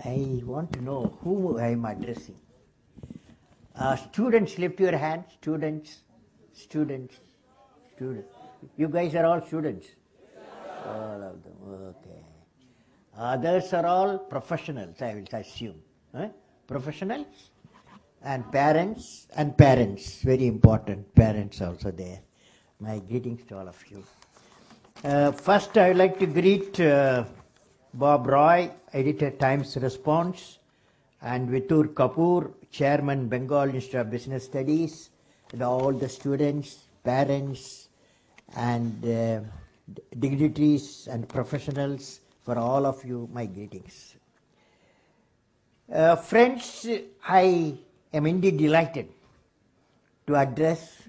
I want to know who I am addressing. Students, lift your hand. Students, students, students. You guys are all students. All of them. Okay. Others are all professionals, I will assume. Professionals and parents and parents. Very important. Parents also there. My greetings to all of you. First, I would like to greet Bob Roy, editor Times Response, and Vitur Kapoor, chairman Bengal Institute of Business Studies, and all the students, parents, and dignitaries and professionals. For all of you, my greetings. Friends, I am indeed delighted to address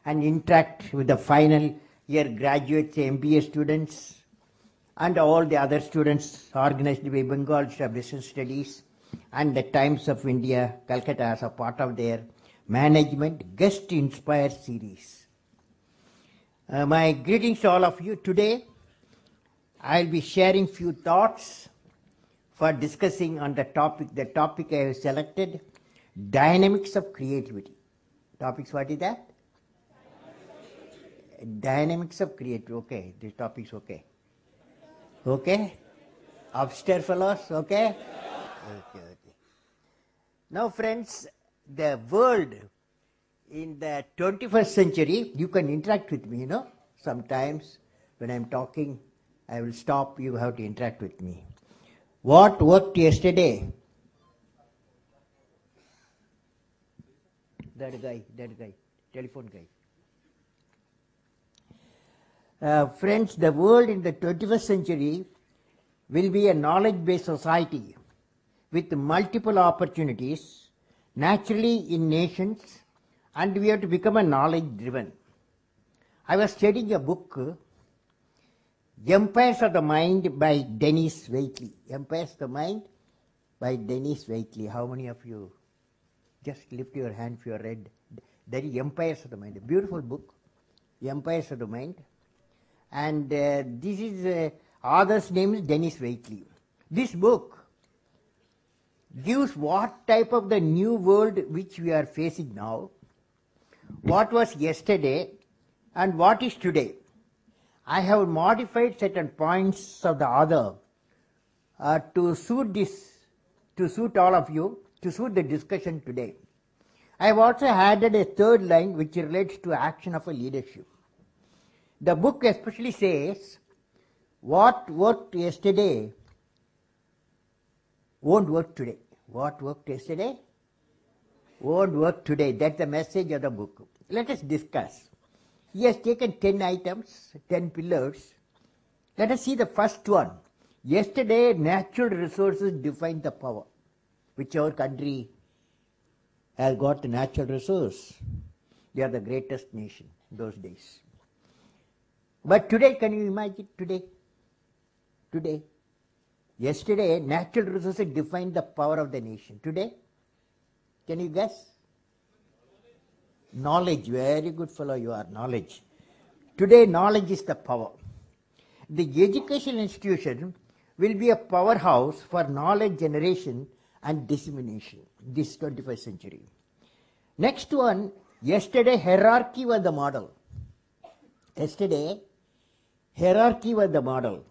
and interact with the final year graduates, MBA students, and all the other students organized by Bengal Institute of Business Studies and the Times of India, Calcutta, as a part of their management Guest Inspire series. My greetings to all of you. Today, I'll be sharing few thoughts for discussing on the topic I have selected, dynamics of creativity. Topics, what is that? Dynamics of creativity. Okay, this topic's okay. Okay? Upstairs fellows, okay? Okay. Now friends, the world in the 21st century, you can interact with me, Sometimes when I'm talking, I will stop, you have to interact with me. What worked yesterday? That guy, telephone guy. Friends, the world in the 21st century will be a knowledge-based society with multiple opportunities, naturally in nations, and we have to become a knowledge-driven. I was studying a book, Empires of the Mind by Dennis Waitley. Empires of the Mind by Dennis Waitley. How many of you? Just lift your hand if you are read. That is Empires of the Mind, a beautiful book, Empires of the Mind. And this is author's name is Dennis Waitley. This book gives what type of the new world which we are facing now, what was yesterday and what is today. I have modified certain points of the author to suit all of you, to suit the discussion today. I have also added a third line which relates to action of a leadership. The book especially says, what worked yesterday won't work today. What worked yesterday won't work today. That's the message of the book. Let us discuss. He has taken 10 items, 10 pillars. Let us see the first one. Yesterday, natural resources defined the power. Whichever country has got the natural resource, they are the greatest nation those days. But today, can you imagine today? Yesterday, natural resources defined the power of the nation. Today, can you guess? Knowledge, very good fellow you are, knowledge. Today, knowledge is the power. The educational institution will be a powerhouse for knowledge generation and dissemination, this 21st century. Next one, yesterday hierarchy was the model. Yesterday, hierarchy was the model.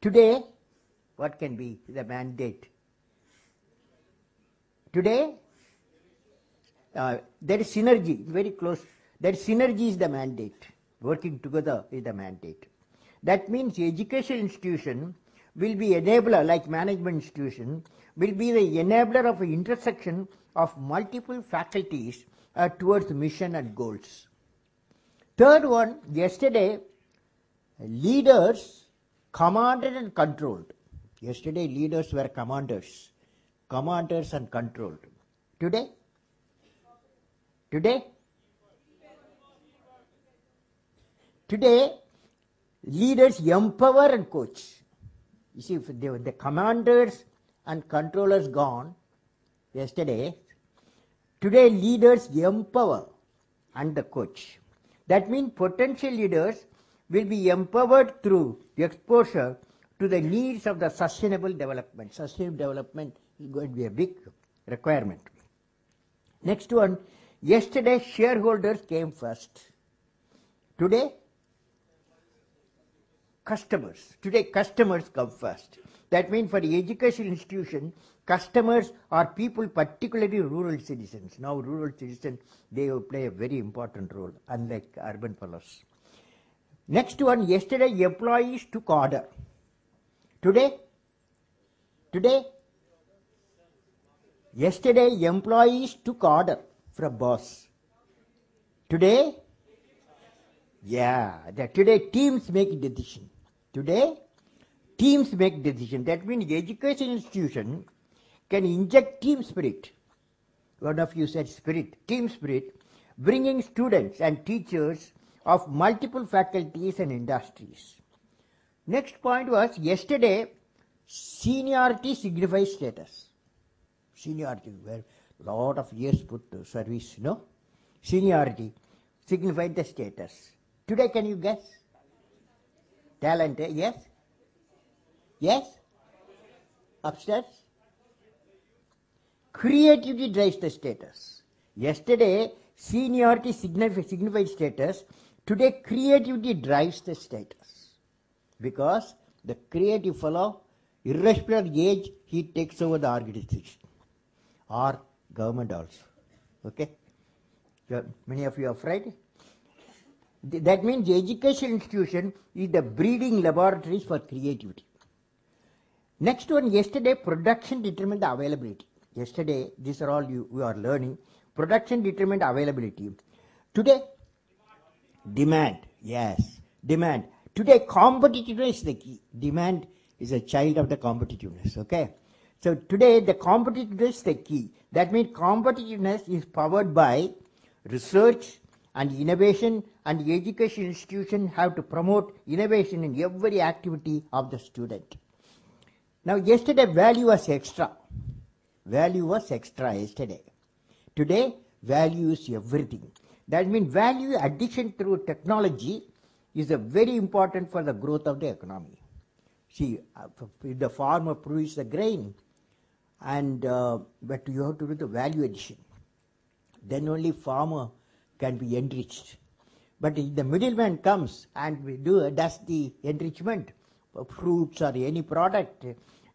Today, what can be the mandate? Today, there is synergy, very close. That synergy is the mandate. Working together is the mandate. That means education institution will be enabler, like management institution, will be the enabler of an intersection of multiple faculties towards mission and goals. Third one, yesterday, leaders commanded and controlled. Yesterday, leaders were commanders and controlled. Today, leaders empower and coach. You see, if the commanders and controllers gone yesterday, today leaders empower and the coach. That means potential leaders will be empowered through exposure to the needs of the sustainable development. Sustainable development is going to be a big requirement. Next one, yesterday shareholders came first. Today, customers. Today, customers come first. That means for the education institution, customers are people, particularly rural citizens. Now, rural citizens, they will play a very important role, unlike urban fellows. Next one, yesterday employees took order. Today, yesterday employees took order from boss. Today, today teams make decision. Today, teams make decision. That means the education institution can inject team spirit. One of you said spirit, team spirit, bringing students and teachers of multiple faculties and industries. Next point was, yesterday, seniority signifies status. Seniority, where a lot of years put to service, no? Seniority signified the status. Today, can you guess? Talent, yes? Yes? Upstairs? Creativity drives the status. Yesterday, seniority signified status. Today, creativity drives the status. Because the creative fellow, irrespective of age, he takes over the organization. Or government also. Okay? Many of you are afraid? That means the education institution is the breeding laboratories for creativity. Next one, yesterday production determined the availability. Yesterday, these are all you are learning. Production determined availability. Today, demand. Yes, demand. Today, competitiveness is the key. Demand is a child of the competitiveness. Okay? So today, the competitiveness is the key. That means competitiveness is powered by research and innovation, and the education institution have to promote innovation in every activity of the student. Now, yesterday, value was extra. Value was extra yesterday. Today, value is everything. That means value addition through technology is a very important for the growth of the economy. See, if the farmer produces the grain, and but you have to do the value addition. Then only farmer can be enriched. But if the middleman comes and does the enrichment of fruits or any product,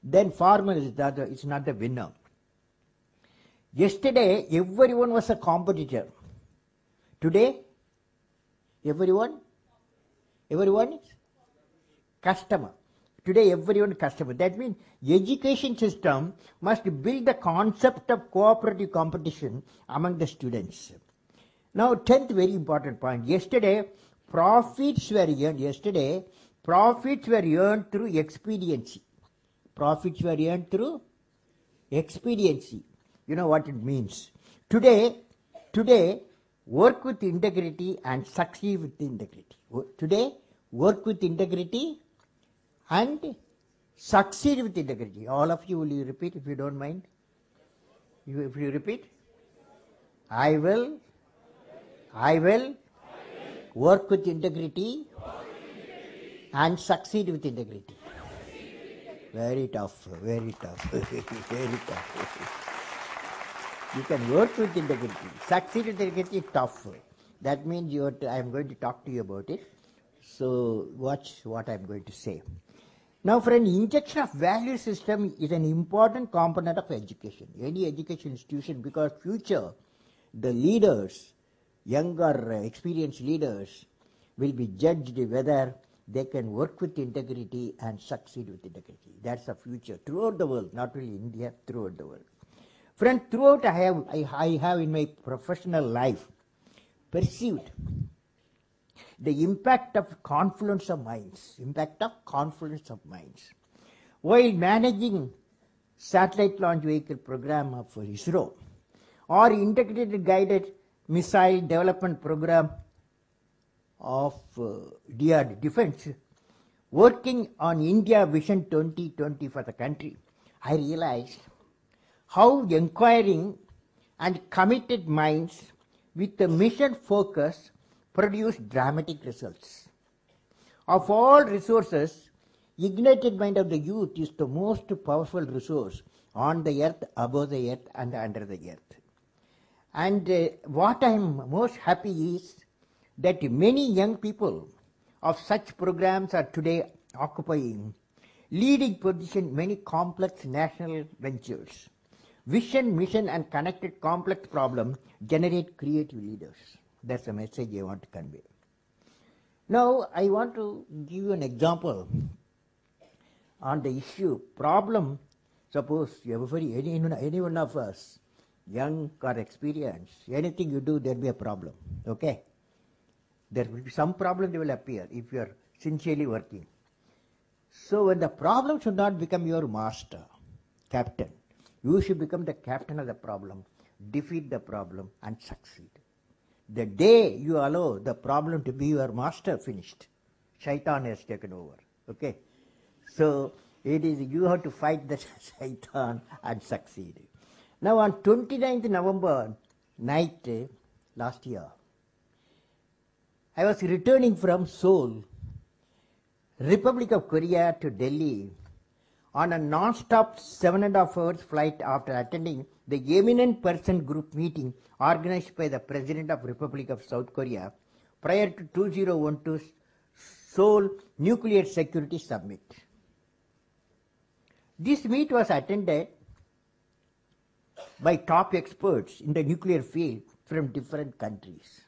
then farmer is not the winner. Yesterday, everyone was a competitor. Today, everyone is customer. Today, everyone is customer. That means education system must build the concept of cooperative competition among the students. Now, 10th very important point. Yesterday, profits were earned through expediency. Profits were earned through expediency. You know what it means. Today, work with integrity and succeed with integrity. Today, work with integrity and succeed with integrity. All of you, will you repeat if you don't mind? If you repeat? I will work with integrity and succeed with integrity. Very tough, very tough, very tough. You can work with integrity. Succeed with integrity is tough. That means I am going to talk to you about it. So watch what I am going to say. Now, for an injection of value system is an important component of education. Any education institution, because future, the leaders, younger, experienced leaders, will be judged whether they can work with integrity and succeed with integrity. That's the future throughout the world, not only India, throughout the world. Friend, throughout I have in my professional life perceived the impact of confluence of minds. While managing satellite launch vehicle program of ISRO or integrated guided missile development program of DRD Defense, working on India Vision 2020 for the country, I realized how inquiring and committed minds with a mission focus produce dramatic results. Of all resources, Ignited mind of the youth is the most powerful resource on the earth, above the earth, and under the earth. And what I am most happy is that many young people of such programs are today occupying leading position in many complex national ventures. Vision, mission, and connected complex problems generate creative leaders. That's the message I want to convey. Now, I want to give you an example on the issue problem. Suppose any one of us, young or experienced, anything you do, there will be a problem. Okay? There will be some problem that will appear if you are sincerely working. So when the problem should not become your master, captain, you should become the captain of the problem, defeat the problem, and succeed. The day you allow the problem to be your master, finished. Shaitan has taken over. Okay? So it is you have to fight the Shaitan and succeed. Now on 29th November night last year, I was returning from Seoul, Republic of Korea, to Delhi on a non-stop 7.5 hours flight after attending the eminent person group meeting organized by the President of Republic of South Korea prior to 2012 Seoul Nuclear Security Summit. This meet was attended by top experts in the nuclear field from different countries.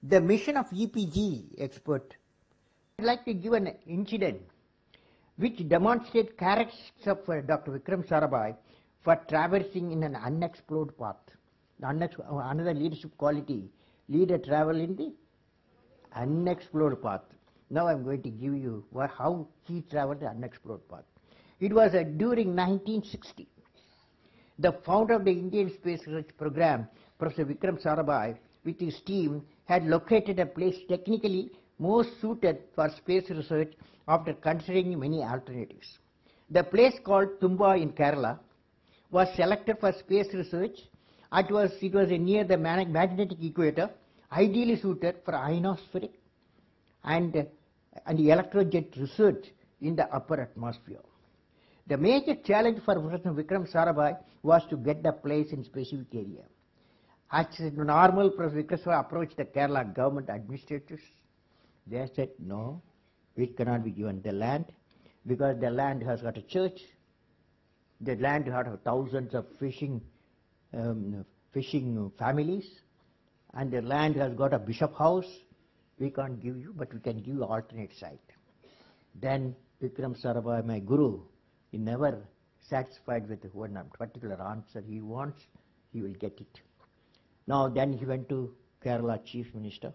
The mission of EPG expert, I'd like to give an incident which demonstrates characteristics of Dr. Vikram Sarabhai for traversing in an unexplored path. Another leadership quality, leader travel in the unexplored path. Now I'm going to give you how he traveled the unexplored path. It was during 1960. The founder of the Indian Space Research Program, Professor Vikram Sarabhai, with his team, had located a place technically most suited for space research after considering many alternatives. The place called Tumba in Kerala was selected for space research. It was near the magnetic equator, ideally suited for ionospheric and electrojet research in the upper atmosphere. The major challenge for Professor Vikram Sarabhai was to get the place in specific area. As normal, Professor Vikram Sarabhai approached the Kerala government administrators. They said, no, it cannot be given the land, because the land has got a church, the land has thousands of fishing families, and the land has got a bishop house. We can't give you, but we can give you alternate site. Then Vikram Sarabhai, my guru, he never satisfied with one particular answer he wants, he will get it. Now then he went to Kerala Chief Minister.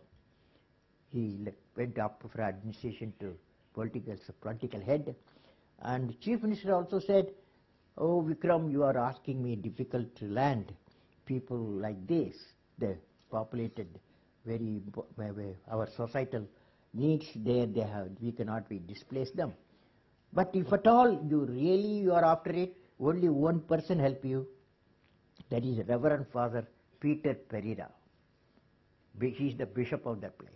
He went up for administration to political head, and Chief Minister also said, oh Vikram, you are asking me difficult land, people like this, the populated, our societal needs there, we cannot displace them. But if at all you are after it, only one person help you, that is Reverend Father Peter Pereira. He is the bishop of that place.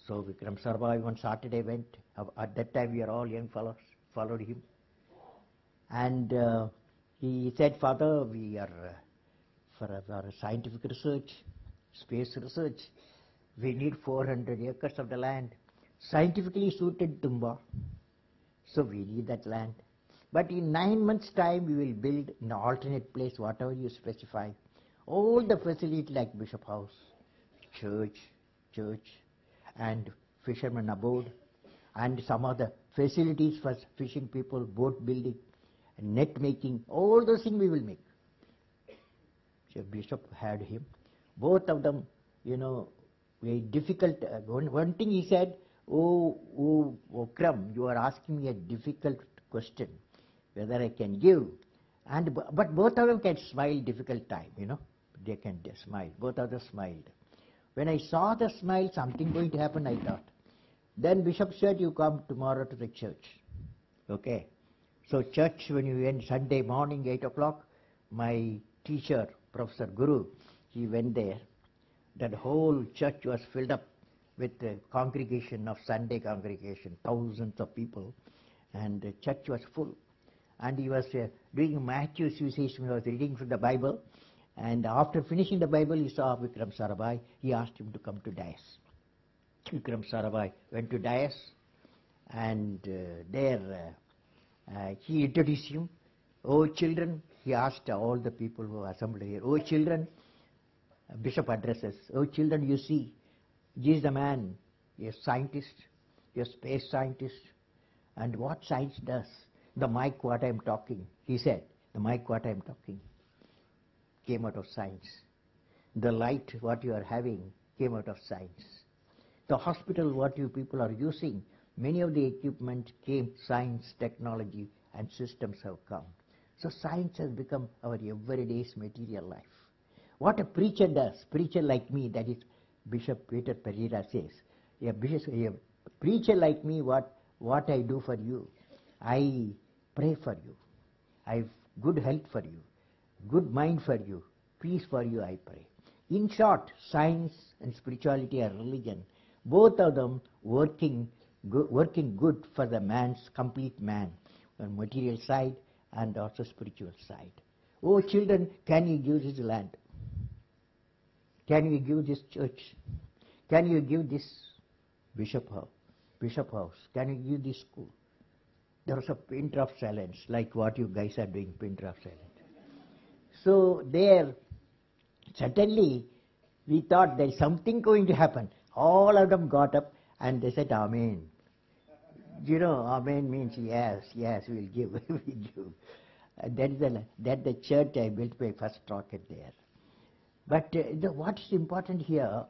So Vikram Sarabhai one Saturday went. At that time we are all young fellows, followed him. And he said, Father, we are for our scientific research, space research, we need 400 acres of the land, scientifically suited Tumba. So we need that land. But in 9 months' time we will build an alternate place, whatever you specify. All the facilities like Bishop House, church, and fishermen abode, and some other facilities for fishing people, boat building, net making, all those things we will make. So Bishop had him. Both of them, very difficult. One thing he said, oh Vikram, you are asking me a difficult question, whether I can give. But both of them can smile difficult time, They can smile. Both of them smiled. When I saw the smile, something going to happen, I thought. Then Bishop said, you come tomorrow to the church. Okay. So church, when you went Sunday morning, 8 o'clock, my teacher, Professor Guru, he went there. That whole church was filled up with a congregation of Sunday congregation, thousands of people, and the church was full. And he was doing Matthew's Suicide, he was reading from the Bible, and after finishing the Bible, he saw Vikram Sarabhai. He asked him to come to dais. Vikram Sarabhai went to dais, and there he introduced him. Oh children, he asked all the people who assembled here, oh children, Bishop addresses, oh children, you see, he is the man, a scientist, a space scientist, and what science does? The mic what I am talking, he said, the mic what I am talking came out of science. The light what you are having came out of science. The hospital what you people are using, many of the equipment came, science, technology and systems have come. So science has become our everyday's material life. What a preacher does, preacher like me, that is Bishop Peter Pereira says, a preacher like me, what I do for you, I pray for you, I have good health for you, good mind for you, peace for you, I pray. In short, science and spirituality and religion, both of them working good for the man's complete man, on material side and also spiritual side. Oh children, can you give this land? Can you give this church? Can you give this bishop house? Can you give this school? There was a pin drop silence, like what you guys are doing, pin drop silence. So there, suddenly, we thought there is something going to happen. All of them got up and they said, Amen. You know, Amen means yes, we'll give, we'll give. That's the church I built my first rocket there. But what is important here,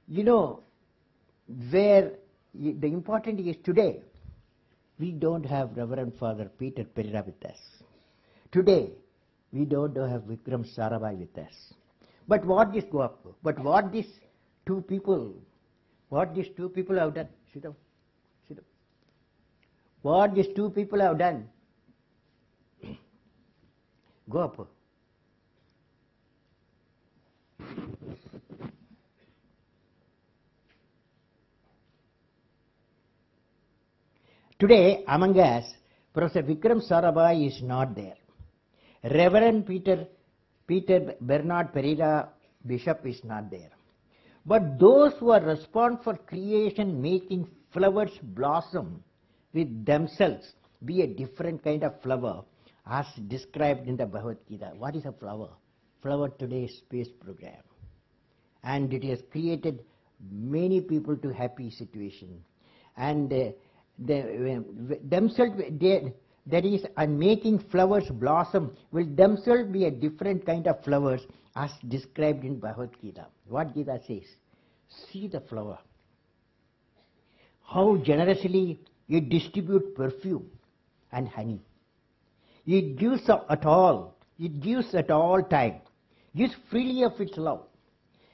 you know, where the important is today, we don't have Reverend Father Peter Pereira with us. Today, we don't have Vikram Sarabhai with us. But what these two people have done, sit down. What these two people have done, go up. Today, among us, Professor Vikram Sarabhai is not there. Reverend Peter Bernard Pereira, Bishop, is not there. But those who are responsible for creation, making flowers blossom with themselves, be a different kind of flower, as described in the Bhagavad Gita. What is a flower? Flower today is space program. And it has created many people to happy situation. And themselves, that is, and making flowers blossom will themselves be a different kind of flowers as described in Bhagavad Gita. What Gita says? See the flower. How generously it distributes perfume and honey. It gives at all. It gives at all time. Gives freely of its love.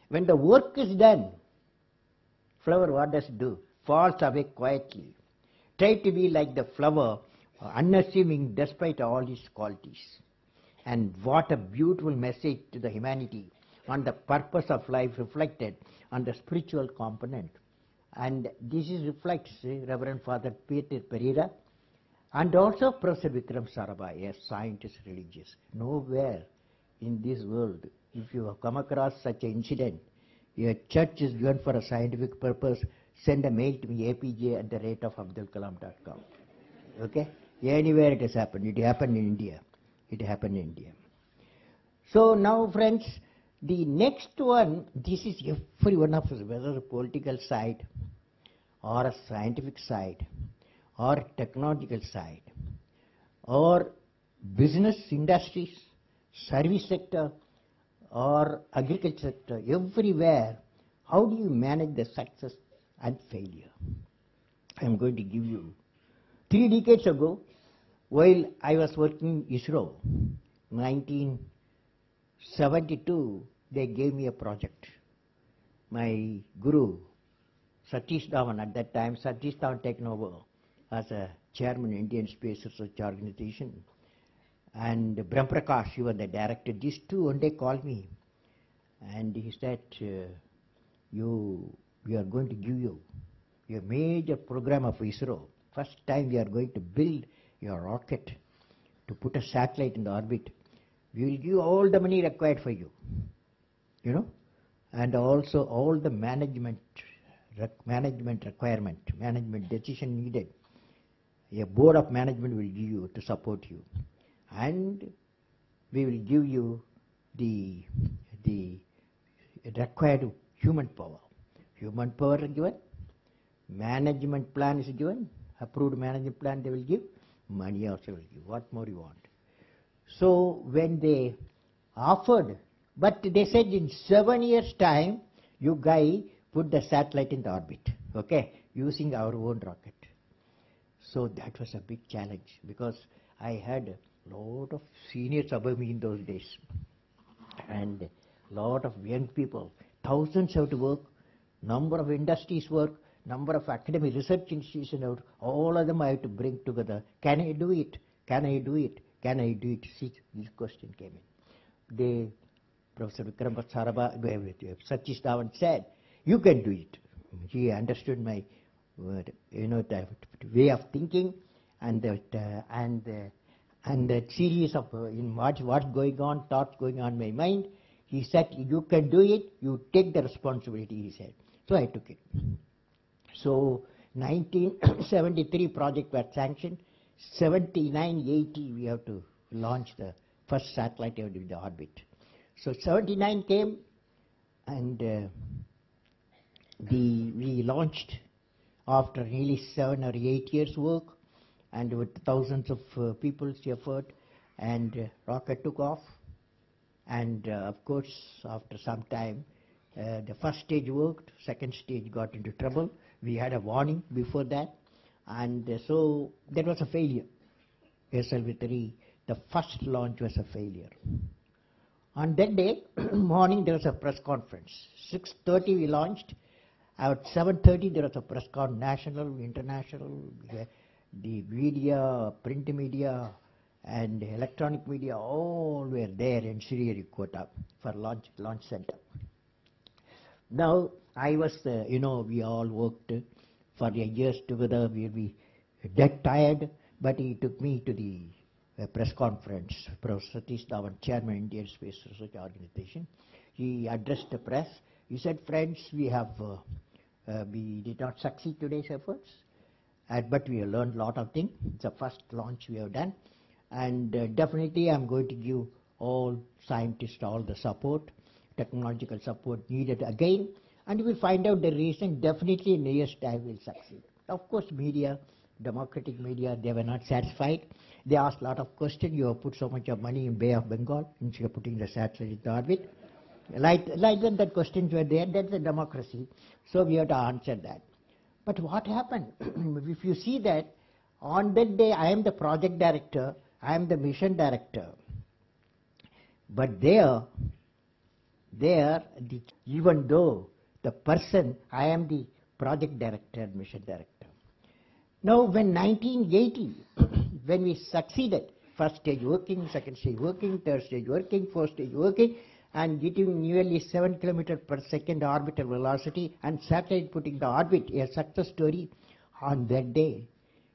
When the work is done, flower what does it do? Falls away quietly. Try to be like the flower, unassuming despite all its qualities. And what a beautiful message to the humanity on the purpose of life reflected on the spiritual component. And this reflects Reverend Father Peter Pereira and also Professor Vikram Sarabhai, a scientist religious. Nowhere in this world, if you have come across such an incident, your church is given for a scientific purpose, send a mail to me, apj@abdulkalam.com. Okay? Anywhere it has happened. It happened in India. It happened in India. So now, friends, the next one, this is every one of us, whether a political side or a scientific side or technological side or business industries, service sector or agriculture sector, everywhere, how do you manage the success and failure? I am going to give you 3 decades ago, while I was working in ISRO, 1972, they gave me a project. My guru, Satish Dhawan, at that time, Satish Dhawan taken over as a chairman of Indian Space Research Organization, and Brahm Prakash, he was the director. These two one day called me, and he said, you we are going to give you a major program of ISRO. First time we are going to build your rocket to put a satellite in the orbit. We will give all the money required for you, and also all the management requirement, management decision needed. A board of management will give you to support you, and we will give you the required human power. Human power is given, management plan is given, approved management plan they will give, money also will give. What more you want? So when they offered, but they said in 7 years' time, you guys put the satellite in the orbit, okay, using our own rocket. So that was a big challenge, because I had a lot of seniors above me in those days, and a lot of young people. Thousands have to work, number of industries work, number of academic research institutions out, all of them I have to bring together. Can I do it? Can I do it? Can I do it? See, this question came in. Professor Vikram Sarabha, Satish Dhawan said, you can do it. He understood my the way of thinking, and the series of what's going on, thoughts going on in my mind. He said, you can do it, you take the responsibility, he said. So I took it. So 1973 project was sanctioned. 79-80 we have to launch the first satellite in the orbit. So 79 came, and we launched after nearly 7 or 8 years work, and with thousands of people's effort, and rocket took off. And of course, after some time, the first stage worked, second stage got into trouble. We had a warning before that, and so that was a failure. SLV-3, the first launch was a failure. On that day, morning, there was a press conference. 6:30 we launched. At 7:30 there was a press conference, national, international, the media, print media, and electronic media, all were there in Sriharikota for launch center. Now, I was, we all worked for years together. We'll be dead tired, but he took me to the press conference. Professor Satish Dhawan, Chairman, Indian Space Research Organization. He addressed the press. He said, friends, we did not succeed today's efforts, but we have learned a lot of things. It's the first launch we have done. And definitely I'm going to give all scientists all the support, technological support needed again, and we will find out the reason. Definitely in a year's time we'll succeed. Of course, media, democratic media, they were not satisfied. They asked a lot of questions. You have put so much of money in Bay of Bengal instead of putting the satellite in orbit. Like that questions were there. That's a democracy. So we have to answer that. But what happened? If you see that, on that day I am the project director, I am the mission director. But even though the person, I am the project director and mission director. Now when 1980, when we succeeded, first stage working, second stage working, third stage working, fourth stage working, and getting nearly 7 kilometers per second orbital velocity, and satellite putting the orbit, a success story. On that day,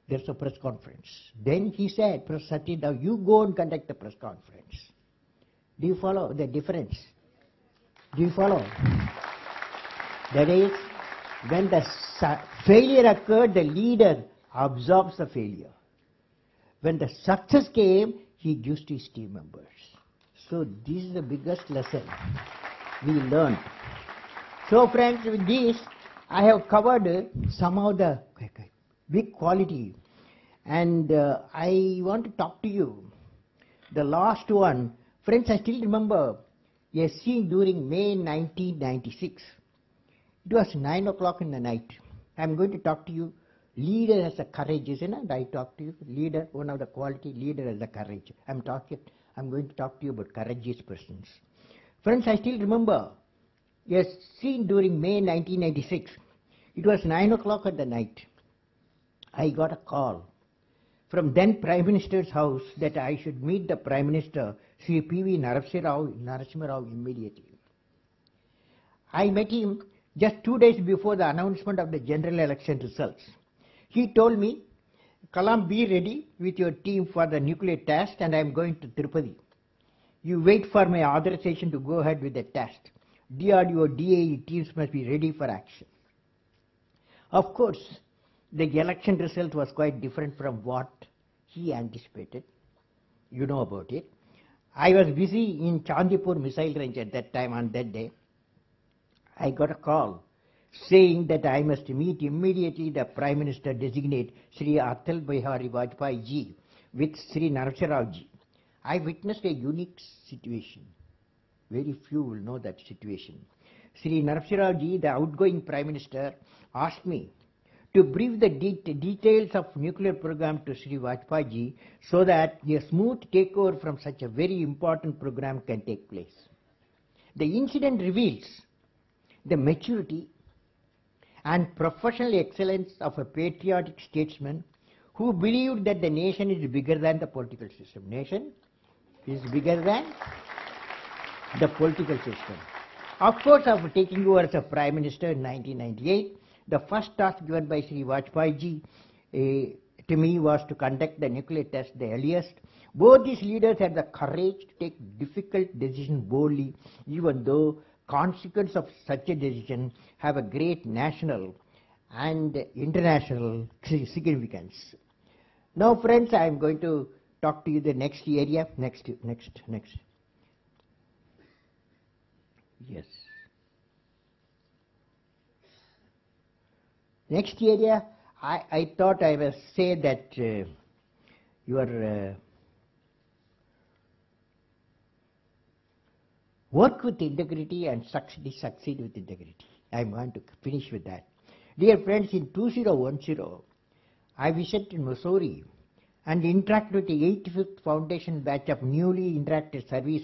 there's a press conference. Then he said, Professor Satish, now you go and conduct the press conference. Do you follow the difference? Do you follow? That is, when the failure occurred, the leader absorbs the failure. When the success came, he gives to his team members. So this is the biggest lesson we learned. So friends, with this, I have covered some of the big quality, and I want to talk to you. The last one, friends, I still remember a scene during May 1996. It was 9 o'clock in the night. I am going to talk to you. Leader has the courage, isn't it? I talk to you. Leader, one of the quality, leader has the courage. I'm going to talk to you about courageous persons. Friends, I still remember a scene during May 1996. It was 9 o'clock at the night. I got a call from then Prime Minister's house that I should meet the Prime Minister, Sri P.V. Narasimha Rao, immediately. I met him. just 2 days before the announcement of the general election results. He told me, Kalam, be ready with your team for the nuclear test, and I am going to Tirupati. You wait for my authorization to go ahead with the test. DRDO, DAE teams must be ready for action. Of course, the election result was quite different from what he anticipated. You know about it. I was busy in Chandipur missile range at that time. On that day, I got a call saying that I must meet immediately the Prime Minister designate Sri Atal Bihari Vajpayee ji with Sri Narsimha Rao ji. I witnessed a unique situation. Very few will know that situation. Sri Narsimha Rao ji, the outgoing Prime Minister, asked me to brief the details of nuclear program to Sri Vajpayee ji so that a smooth takeover from such a very important program can take place. The incident reveals the maturity and professional excellence of a patriotic statesman who believed that the nation is bigger than the political system. Nation is bigger than the political system. Of course, after taking over as a Prime Minister in 1998, the first task given by Sri Vajpayee ji to me was to conduct the nuclear test the earliest. Both these leaders had the courage to take difficult decisions boldly, even though consequences of such a decision have a great national and international significance. Now, friends, I am going to talk to you the next area. Next. Yes. Next area, I thought I will say that your work with integrity and succeed with integrity. I am going to finish with that. Dear friends, in 2010, I visited Missouri and interacted with the 85th Foundation batch of newly interacted civil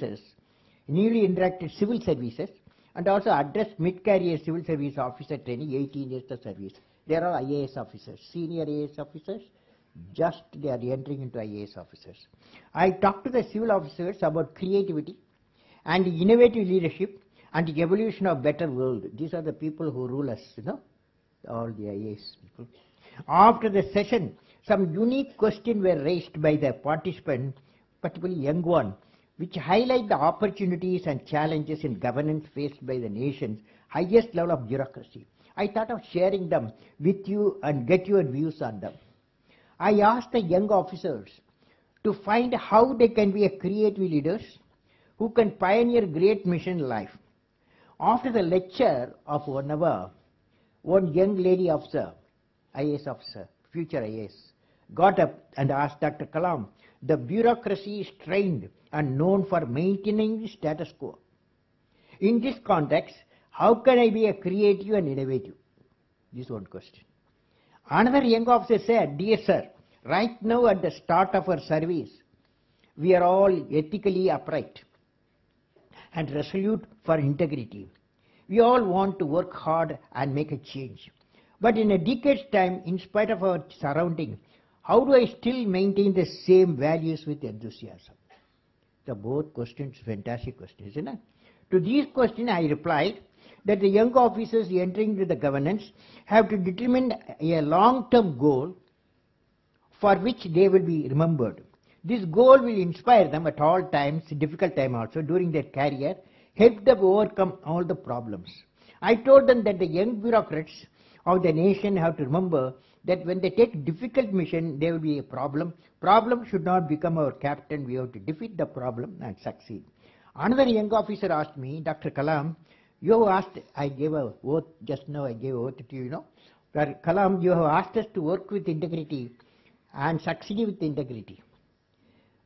services, and also addressed mid-career civil service officer training, 18 years of service. They are all IAS officers, senior IAS officers, just they are entering into IAS officers. I talked to the civil officers about creativity and innovative leadership and the evolution of better world. These are the people who rule us, all the IAS people. After the session, some unique questions were raised by the participants, particularly young one, which highlight the opportunities and challenges in governance faced by the nation's highest level of bureaucracy. I thought of sharing them with you and get your views on them. I asked the young officers to find how they can be a creative leaders who can pioneer great mission in life. After the lecture of 1 hour, one young lady officer, IAS officer, future IAS, got up and asked Dr. Kalam, the bureaucracy is trained and known for maintaining the status quo. In this context, how can I be a creative and innovative? This is one question. Another young officer said, dear sir, right now at the start of our service, we are all ethically upright and resolute for integrity. We all want to work hard and make a change. But in a decade's time, in spite of our surrounding, how do I still maintain the same values with enthusiasm? The both questions, fantastic questions, isn't it? To these questions, I replied that the young officers entering into the governance have to determine a long-term goal for which they will be remembered. This goal will inspire them at all times, difficult time also, during their career, help them overcome all the problems. I told them that the young bureaucrats of the nation have to remember that when they take difficult mission, there will be a problem. Problem should not become our captain. We have to defeat the problem and succeed. Another young officer asked me, Dr. Kalam, you have asked, I gave a oath, just now I gave a oath to you, Kalam, you have asked us to work with integrity and succeed with integrity.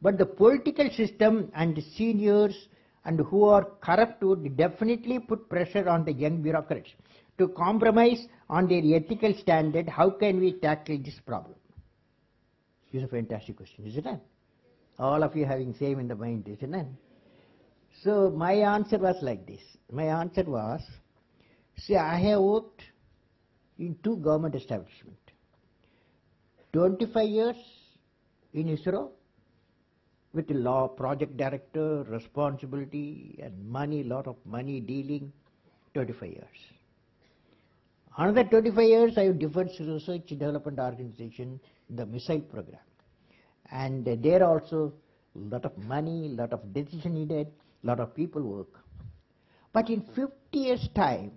But the political system and the seniors and who are corrupt would definitely put pressure on the young bureaucrats to compromise on their ethical standard. How can we tackle this problem? This is a fantastic question, isn't it? All of you having same in the mind, isn't it? So my answer was like this. My answer was, see, I have worked in 2 government establishments. 25 years in ISRO with law, project director, responsibility and money, lot of money dealing, 25 years. Another 25 years, I have Defense Research Development Organization in the missile program. And there also a lot of money, a lot of decision needed, a lot of people work. But in 50 years' time,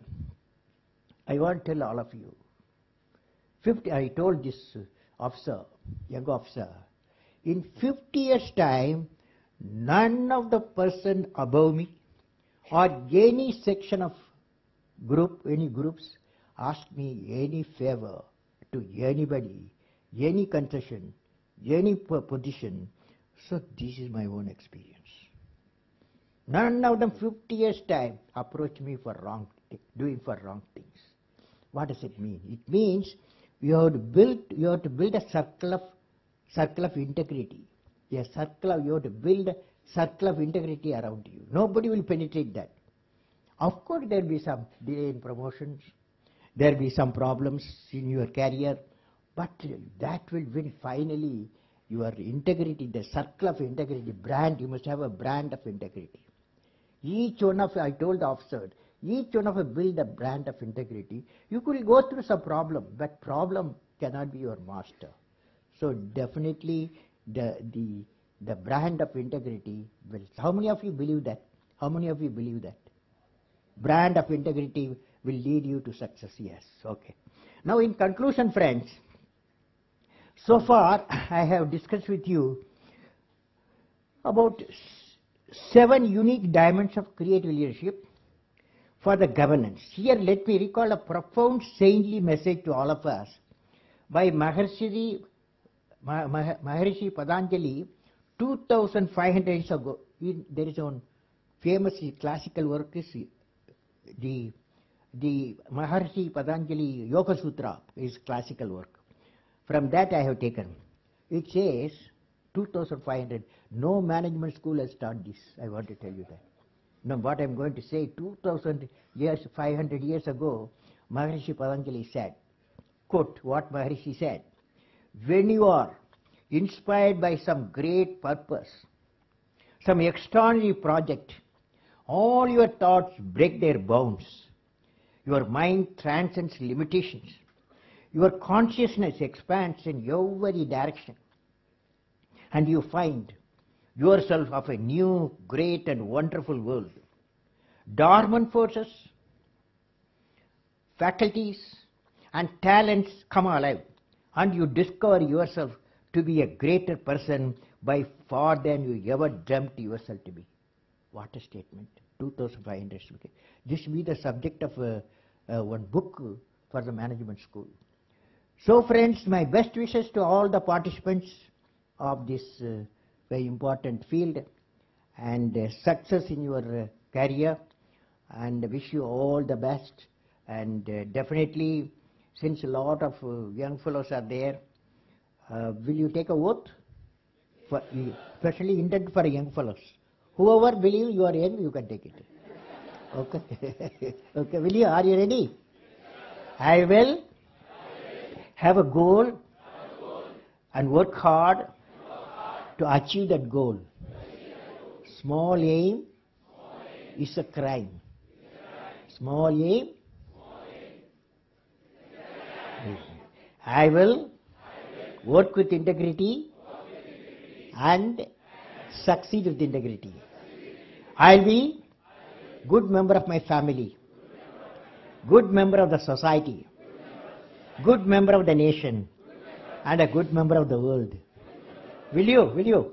I want to tell all of you, I told this officer, young officer, in 50 years' time, none of the person above me or any section of any groups ask me any favor to anybody, any concession, any position. So this is my own experience. None of them 50 years' time approach me for doing wrong things. What does it mean? It means you have to build a circle of integrity. You have to build a circle of integrity around you. Nobody will penetrate that. Of course, there will be some delay in promotions. There will be some problems in your career. But that will win finally your integrity, the circle of integrity, brand. You must have a brand of integrity. I told the officer, each one of you build a brand of integrity. You could go through some problem, but problem cannot be your master. So definitely the brand of integrity will. How many of you believe that? How many of you believe that? Brand of integrity will lead you to success. Yes. Okay. Now in conclusion, friends, so far I have discussed with you about 7 unique dimensions of creative leadership for the governance. Here let me recall a profound saintly message to all of us by Maharishi Patanjali 2500 years ago. There is one famous classical work, is the Maharishi Patanjali Yoga Sutra is classical work. From that I have taken. It says 2500. No management school has taught this. I want to tell you that. Now what I am going to say, 500 years ago, Maharishi Patanjali said, quote what Maharishi said, when you are inspired by some great purpose, some extraordinary project, all your thoughts break their bounds. Your mind transcends limitations. Your consciousness expands in every direction. And you find yourself of a new, great and wonderful world. Dormant forces, faculties and talents come alive, and you discover yourself to be a greater person by far than you ever dreamt yourself to be. What a statement. 2500. This will be the subject of one book for the management school. So friends, my best wishes to all the participants of this very important field, and success in your career, and wish you all the best. And definitely, since a lot of young fellows are there, will you take a oath? Especially intended for young fellows. Whoever believes you are young, you can take it. Okay. Okay, will you? Are you ready? I will have a goal and work hard to achieve that goal. Small aim is a crime. Small aim. I will work with integrity and succeed with integrity. I'll be good member of my family, good member of the society, good member of the nation, and a good member of the world. Will you? Will you?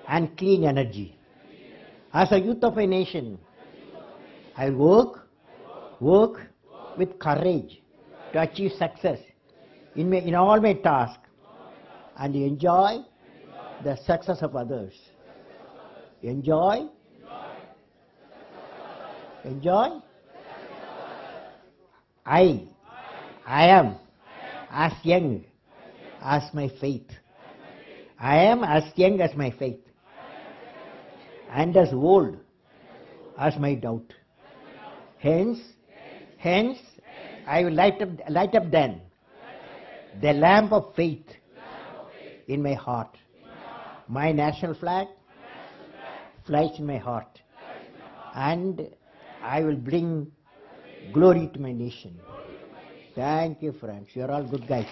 And clean energy. As a youth of a nation, I work with courage to achieve success in all my tasks and enjoy the success of others. Enjoy. I am as young as my faith. I am as young as my faith, and as old as my doubt. Hence, I will light up then the lamp of faith in my heart. My national flag flies in my heart, and I will bring glory to my nation. Thank you, friends. You're all good guys.